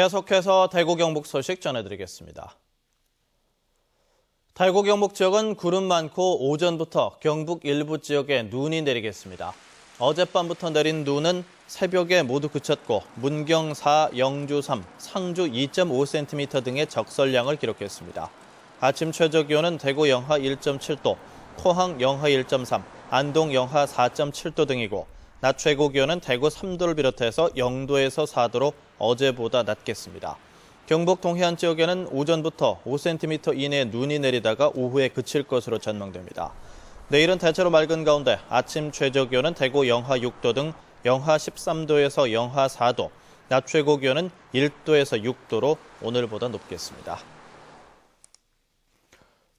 계속해서 대구 경북 소식 전해드리겠습니다. 대구 경북 지역은 구름 많고 오전부터 경북 일부 지역에 눈이 내리겠습니다. 어젯밤부터 내린 눈은 새벽에 모두 그쳤고 문경 4, 영주 3, 상주 2.5cm 등의 적설량을 기록했습니다. 아침 최저기온은 대구 영하 1.7도, 포항 영하 1.3, 안동 영하 4.7도 등이고 낮 최고기온은 대구 3도를 비롯해서 0도에서 4도로 어제보다 낮겠습니다. 경북 동해안 지역에는 오전부터 5cm 이내 눈이 내리다가 오후에 그칠 것으로 전망됩니다. 내일은 대체로 맑은 가운데 아침 최저기온은 대구 영하 6도 등 영하 13도에서 영하 4도, 낮 최고기온은 1도에서 6도로 오늘보다 높겠습니다.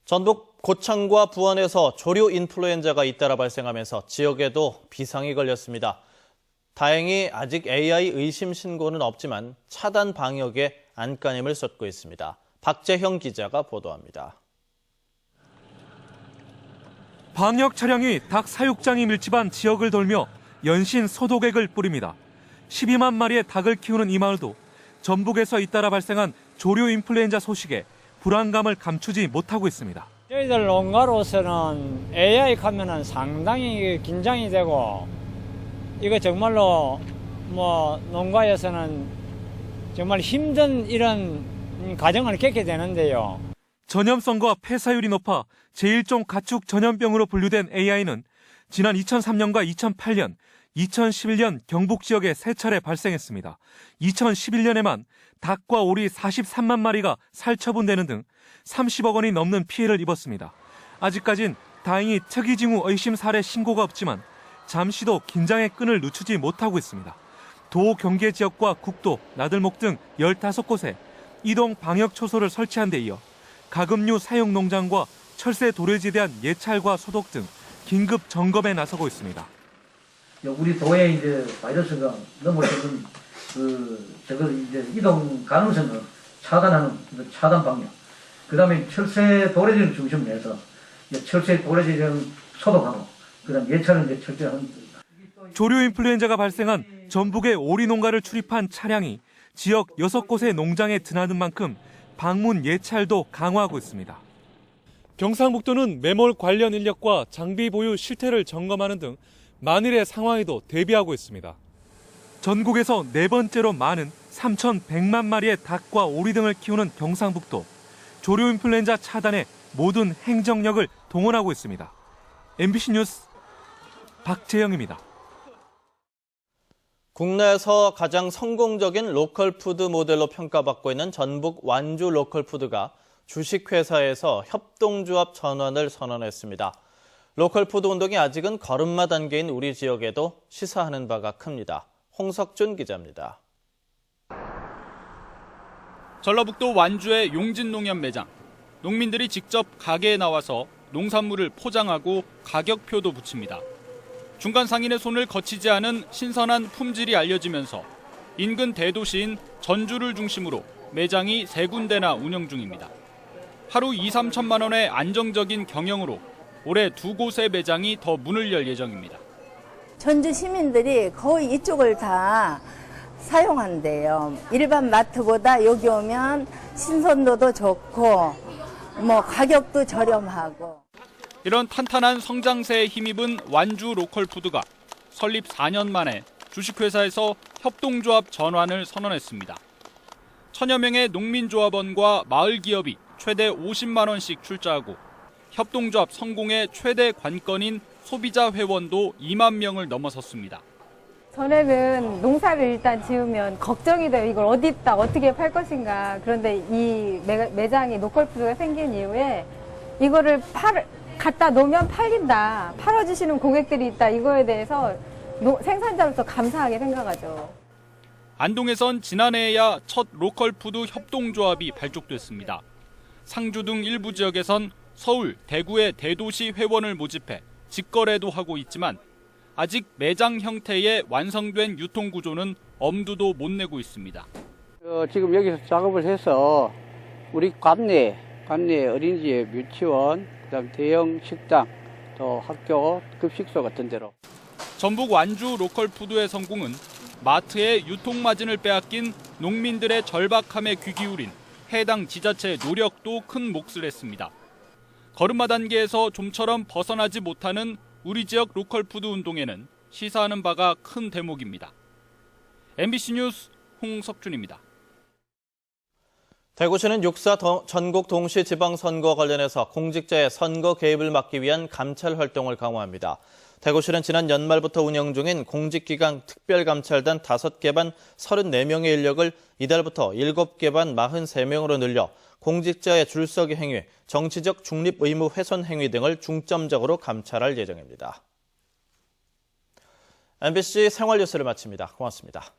전북 고창과 부안에서 조류 인플루엔자가 잇따라 발생하면서 지역에도 비상이 걸렸습니다. 다행히 아직 AI 의심 신고는 없지만 차단 방역에 안간힘을 쏟고 있습니다. 박재형 기자가 보도합니다. 방역 차량이 닭 사육장이 밀집한 지역을 돌며 연신 소독액을 뿌립니다. 12만 마리의 닭을 키우는 이 마을도 전북에서 잇따라 발생한 조류 인플루엔자 소식에 불안감을 감추지 못하고 있습니다. 저희들 농가로서는 AI 가면은 상당히 긴장이 되고 이거 정말로 농가에서는 정말 힘든 이런 과정을 겪게 되는데요. 전염성과 폐사율이 높아 제1종 가축 전염병으로 분류된 AI는 지난 2003년과 2008년, 2011년 경북 지역에 3차례 발생했습니다. 2011년에만 닭과 오리 43만 마리가 살처분되는 등 30억 원이 넘는 피해를 입었습니다. 아직까진 다행히 특이징후 의심 사례 신고가 없지만 잠시도 긴장의 끈을 늦추지 못하고 있습니다. 도 경계 지역과 국도, 나들목 등 15곳에 이동 방역 초소를 설치한 데 이어 가금류 사용 농장과 철새 도래지에 대한 예찰과 소독 등 긴급 점검에 나서고 있습니다. 우리 도에 이제 바이러스가 넘어지는 저걸 이제 이동 가능성을 차단하는 차단 방역. 그다음에 철새 도래지를 중심으로 해서 철새 도래지를 소독하고 그다음 예찰은 이제 철저히 하는. 조류 인플루엔자가 발생한 전북의 오리 농가를 출입한 차량이 지역 6곳의 농장에 드나든 만큼 방문 예찰도 강화하고 있습니다. 경상북도는 매몰 관련 인력과 장비 보유 실태를 점검하는 등 만일의 상황에도 대비하고 있습니다. 전국에서 4번째로 많은 3,100만 마리의 닭과 오리 등을 키우는 경상북도. 조류 인플루엔자 차단에 모든 행정력을 동원하고 있습니다. MBC 뉴스 박재영입니다. 국내에서 가장 성공적인 로컬푸드 모델로 평가받고 있는 전북 완주 로컬푸드가 주식회사에서 협동조합 전환을 선언했습니다. 로컬푸드 운동이 아직은 걸음마 단계인 우리 지역에도 시사하는 바가 큽니다. 홍석준 기자입니다. 전라북도 완주의 용진농협 매장. 농민들이 직접 가게에 나와서 농산물을 포장하고 가격표도 붙입니다. 중간 상인의 손을 거치지 않은 신선한 품질이 알려지면서 인근 대도시인 전주를 중심으로 매장이 3군데나 운영 중입니다. 하루 2, 3천만 원의 안정적인 경영으로 올해 2곳의 매장이 더 문을 열 예정입니다. 전주 시민들이 거의 이쪽을 다 사용한대요. 일반 마트보다 여기 오면 신선도도 좋고 가격도 저렴하고. 이런 탄탄한 성장세에 힘입은 완주 로컬푸드가 설립 4년 만에 주식회사에서 협동조합 전환을 선언했습니다. 1000여 명의 농민조합원과 마을기업이 최대 50만 원씩 출자하고 협동조합 성공의 최대 관건인 소비자 회원도 2만 명을 넘어섰습니다. 전에는 농사를 일단 지으면 걱정이 돼요. 이걸 어디다 어떻게 팔 것인가. 그런데 이 매장이 로컬푸드가 생긴 이후에 이거를 갖다 놓으면 팔린다. 팔아주시는 고객들이 있다. 이거에 대해서 생산자로서 감사하게 생각하죠. 안동에선 지난해에야 첫 로컬푸드 협동조합이 발족됐습니다. 상주 등 일부 지역에선 서울, 대구의 대도시 회원을 모집해 직거래도 하고 있지만 아직 매장 형태의 완성된 유통구조는 엄두도 못 내고 있습니다. 지금 여기서 작업을 해서 우리 관내 어린이집, 유치원, 그다음 대형 식당, 또 학교, 급식소 같은 데로. 전북 완주 로컬푸드의 성공은 마트의 유통마진을 빼앗긴 농민들의 절박함에 귀 기울인 해당 지자체의 노력도 큰 몫을 했습니다. 걸음마 단계에서 좀처럼 벗어나지 못하는 우리 지역 로컬푸드 운동에는 시사하는 바가 큰 대목입니다. MBC 뉴스 홍석준입니다. 대구시는 6.4 전국 동시 지방선거 관련해서 공직자의 선거 개입을 막기 위한 감찰 활동을 강화합니다. 대구시는 지난 연말부터 운영 중인 공직기강 특별감찰단 5개 반 34명의 인력을 이달부터 7개 반 43명으로 늘려 공직자의 줄서기 행위, 정치적 중립 의무 훼손 행위 등을 중점적으로 감찰할 예정입니다. MBC 생활뉴스를 마칩니다. 고맙습니다.